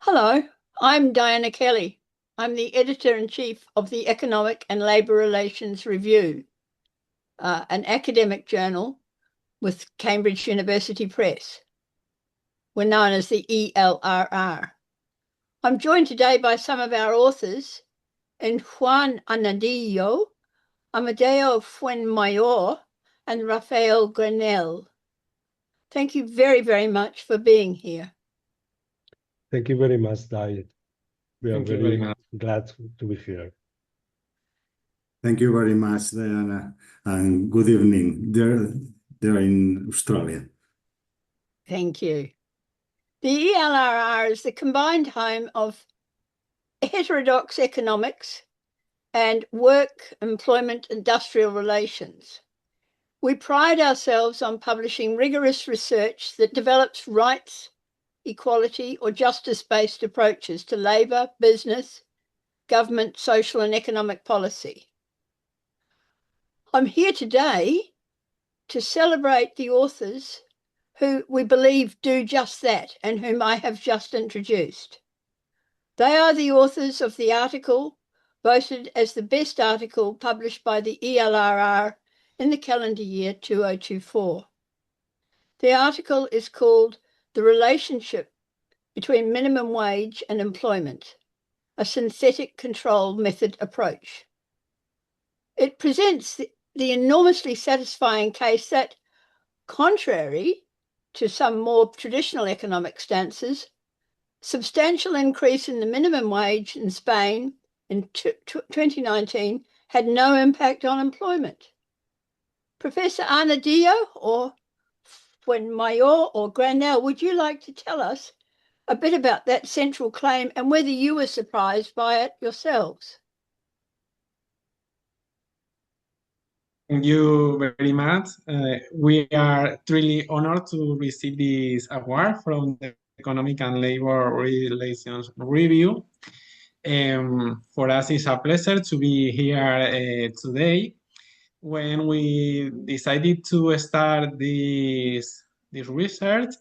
Hello, I'm Diana Kelly. I'm the Editor-in-Chief of the Economic and Labour Relations Review, an academic journal with Cambridge University Press. We're known as the ELRR. I'm joined today by some of our authors in Juan Arnadillo, Amadeo Fuenmayor, and Rafael Granell. Thank you very, very much for being here. Thank you very much, Diane. We are Thank you very much. glad to be here. Thank you very much, Diana, and good evening there in Australia. Thank you. The ELRR is the combined home of heterodox economics and work, employment, industrial relations. We pride ourselves on publishing rigorous research that develops rights, equality, or justice-based approaches to labour, business, government, social and economic policy. I'm here today to celebrate the authors who we believe do just that and whom I have just introduced. They are the authors of the article voted as the best article published by the ELRR in the calendar year 2024. The article is called The Relationship Between Minimum Wage and Employment, a Synthetic Control Method Approach. It presents the enormously satisfying case that, contrary to some more traditional economic stances, substantial increase in the minimum wage in Spain in 2019 had no impact on employment. Professor Arnadillo or Fuenmayor or Granell, would you like to tell us a bit about that central claim and whether you were surprised by it yourselves? Thank you very much. We are truly honored to receive this award from the Economic and Labor Relations Review. For us, it's a pleasure to be here today. When we decided to start this research,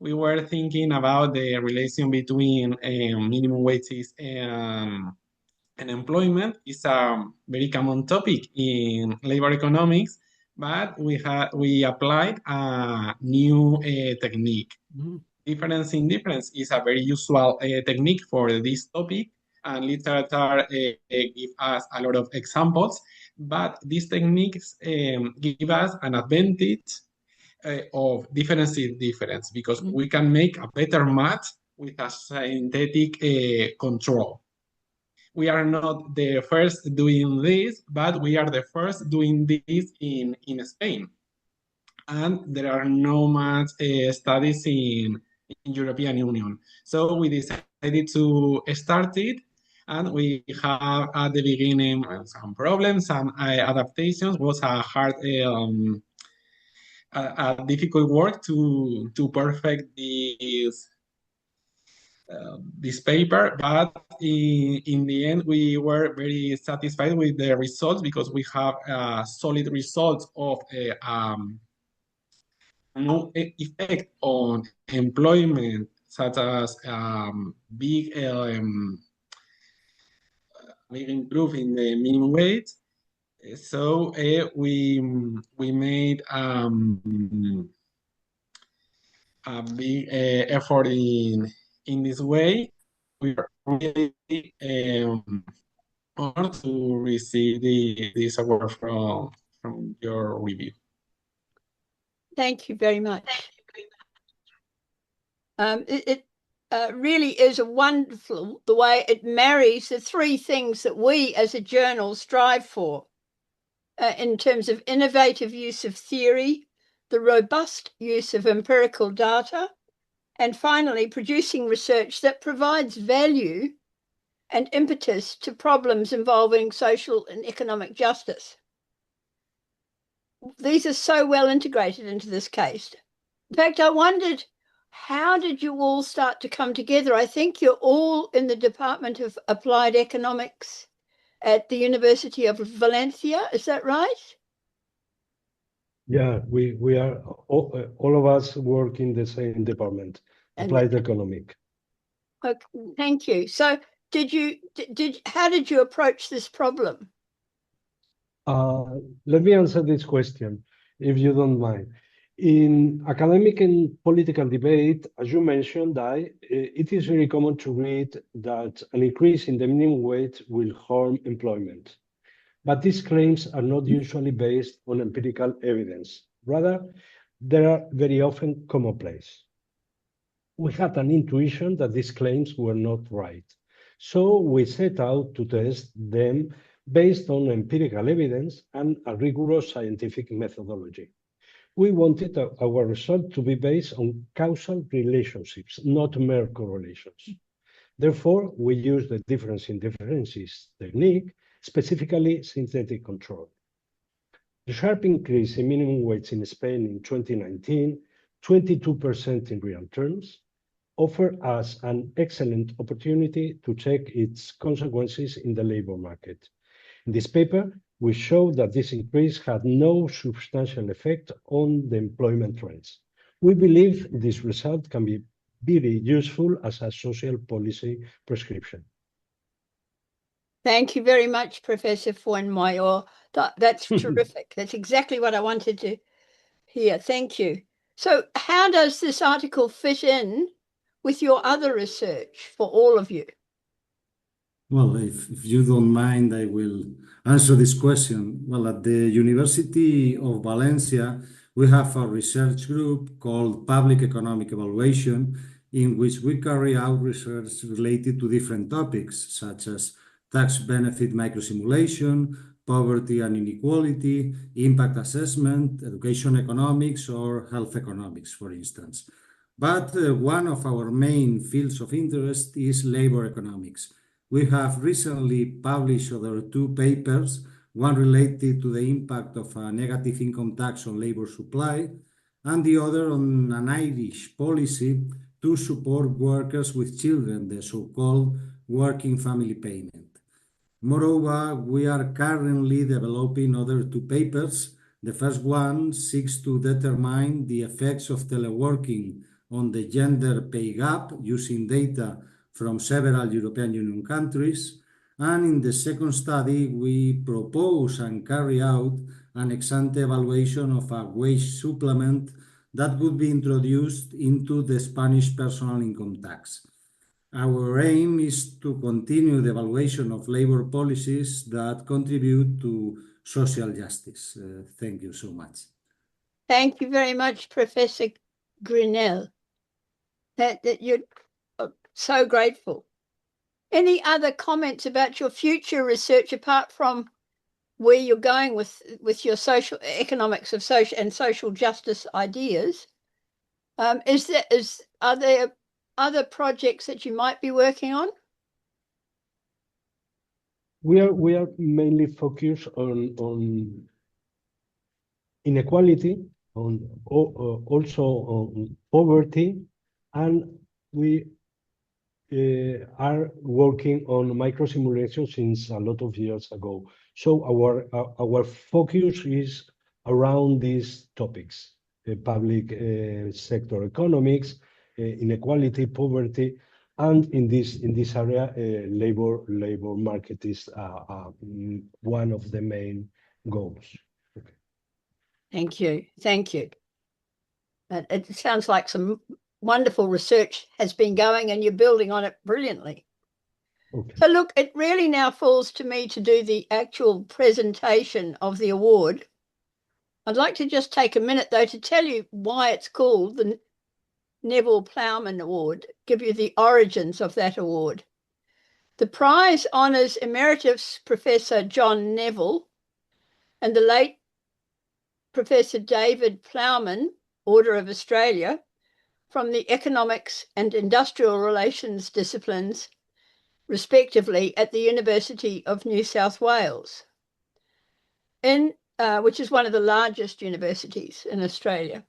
we were thinking about the relation between minimum wages and employment. Is a very common topic in labor economics, but we applied a new technique. Difference in difference is a very usual technique for this topic, and literature give us a lot of examples, but these techniques give us an advantage of difference in difference, because we can make a better match with a synthetic control. We are not the first doing this, but we are the first doing this in Spain. And there are no much studies in European Union. So we decided to start it, and we have at the beginning some problems, some adaptations. It was a hard, a difficult work to perfect this paper, but in the end we were very satisfied with the results, because we have solid results of no effect on employment, such as big improve in the minimum wage. So we made a big effort in this way. We are really honored to receive this award from your review. Thank you very much. It really is a wonderful, the way it marries the three things that we as a journal strive for in terms of innovative use of theory, the robust use of empirical data, and finally producing research that provides value and impetus to problems involving social and economic justice. These are so well integrated into this case. In fact, I wondered, how did you all start to come together? I think you're all in the Department of Applied Economics at the University of Valencia. Is that right? Yeah, we are all of us work in the same department, applied economic. Okay, thank you. So how did you approach this problem? Let me answer this question, if you don't mind. In academic and political debate, as you mentioned, it is very common to read that an increase in the minimum wage will harm employment. But these claims are not usually based on empirical evidence. Rather, they are very often commonplace. We had an intuition that these claims were not right. So we set out to test them based on empirical evidence and a rigorous scientific methodology. We wanted our result to be based on causal relationships, not mere correlations. Therefore, we used the difference in differences technique, specifically synthetic control. The sharp increase in minimum wage in Spain in 2019, 22% in real terms, offered us an excellent opportunity to check its consequences in the labor market. In this paper, we showed that this increase had no substantial effect on the employment trends. We believe this result can be very useful as a social policy prescription. Thank you very much, Professor Fuenmayor. That's terrific. That's exactly what I wanted to hear. Thank you. So how does this article fit in with your other research for all of you? Well, if you don't mind, I will answer this question. Well, at the University of Valencia, we have a research group called Public Economic Evaluation, in which we carry out research related to different topics, such as tax benefit microsimulation, poverty and inequality, impact assessment, education economics, or health economics, for instance. But one of our main fields of interest is labor economics. We have recently published other two papers, one related to the impact of a negative income tax on labor supply, and the other on an Irish policy to support workers with children, the so-called working family payment. Moreover, we are currently developing other two papers. The first one seeks to determine the effects of teleworking on the gender pay gap using data from several European Union countries. And in the second study, we propose and carry out an ex-ante evaluation of a wage supplement that would be introduced into the Spanish personal income tax. Our aim is to continue the evaluation of labor policies that contribute to social justice. Thank you so much. Thank you very much, Professor Granell. That you're so grateful. Any other comments about your future research apart from where you're going with your social economics of social and social justice ideas? Are there other projects that you might be working on? We are mainly focused on inequality, also on poverty, and we are working on microsimulation since a lot of years ago. So our focus is around these topics: public sector economics, inequality, poverty, and in this area, labor market is one of the main goals. Okay. Thank you. Thank you. It sounds like some wonderful research has been going and you're building on it brilliantly. Okay. So look, it really now falls to me to do the actual presentation of the award. I'd like to just take a minute though to tell you why it's called the Nevile-Plowman Award, give you the origins of that award. The prize honours Emeritus Professor John Nevile and the late Professor David Plowman, Order of Australia, from the economics and industrial relations disciplines, respectively, at the University of New South Wales, which is one of the largest universities in Australia.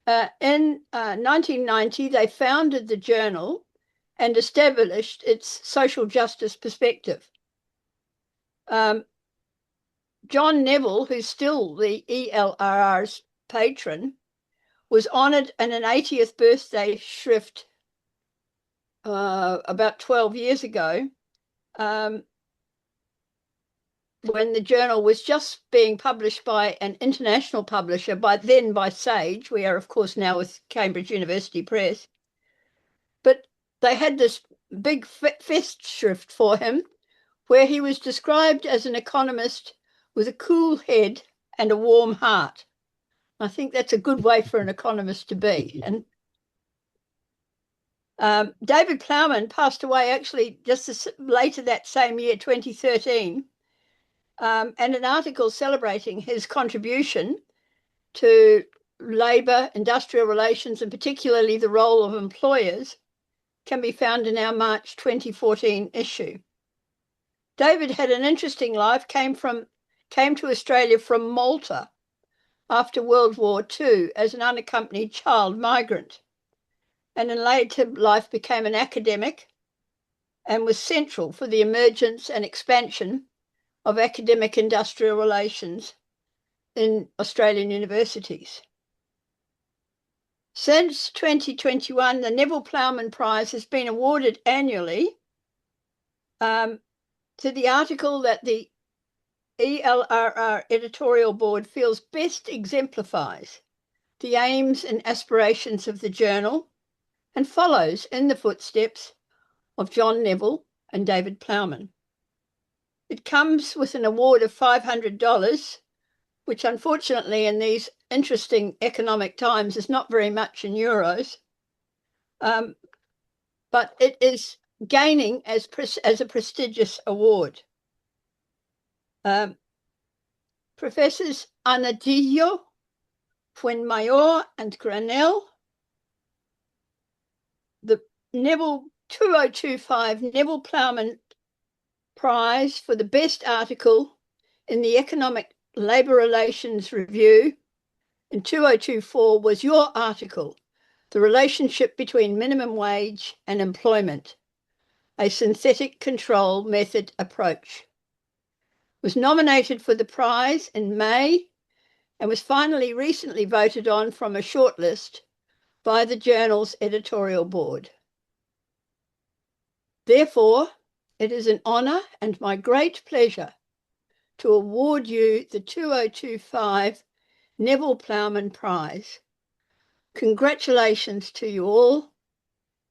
In 1990, they founded the journal and established its social justice perspective. John Nevile, who's still the ELRR's patron, was honoured in an 80th birthday shrift about 12 years ago, when the journal was just being published by an international publisher, by Sage. We are, of course, now with Cambridge University Press. But they had this big Festschrift for him, where he was described as an economist with a cool head and a warm heart. I think that's a good way for an economist to be. And David-Plowman passed away actually just later that same year, 2013, and an article celebrating his contribution to labour, industrial relations, and particularly the role of employers can be found in our March 2014 issue. David had an interesting life, came to Australia from Malta after World War II as an unaccompanied child migrant, and in later life became an academic and was central for the emergence and expansion of academic industrial relations in Australian universities. Since 2021, the Nevile-Plowman Prize has been awarded annually to the article that the ELRR editorial board feels best exemplifies the aims and aspirations of the journal and follows in the footsteps of John Nevile and David-Plowman. It comes with an award of $500, which unfortunately in these interesting economic times is not very much in euros, but it is gaining as a prestigious award. Professors Arnadillo, Fuenmayor and Granell, the 2025 Nevile-Plowman Prize for the best article in the Economic Labour Relations Review in 2024 was your article, The Relationship Between Minimum Wage and Employment, a Synthetic Control Method Approach. It was nominated for the prize in May and was finally recently voted on from a shortlist by the journal's editorial board. Therefore, it is an honour and my great pleasure to award you the 2025 Nevile-Plowman Prize. Congratulations to you all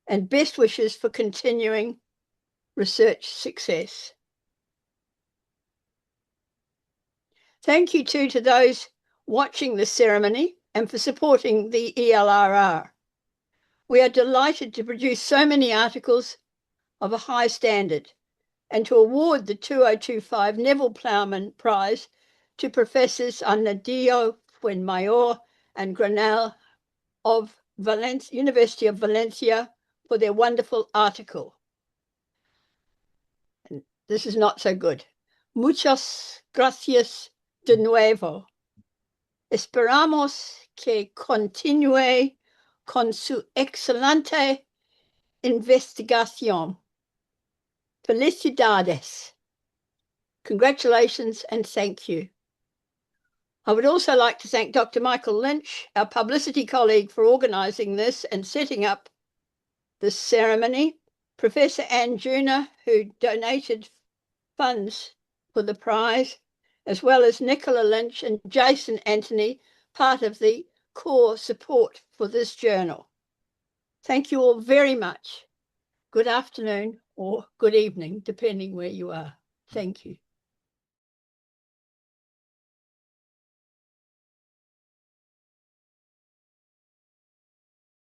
and best wishes for continuing research success. Thank you too to those watching the ceremony and for supporting the ELRR. We are delighted to produce so many articles of a high standard and to award the 2025 Nevile-Plowman Prize to Professors Arnadillo, Fuenmayor and Granell of University of Valencia for their wonderful article. And this is not so good. Muchas gracias de nuevo. Esperamos que continúe con su excelente investigación. Felicidades. Congratulations and thank you. I would also like to thank Dr. Michael Lynch, our publicity colleague, for organising this and setting up this ceremony, Professor Anne Juna, who donated funds for the prize, as well as Nicola Lynch and Jason Anthony, part of the core support for this journal. Thank you all very much. Good afternoon or good evening, depending where you are. Thank you.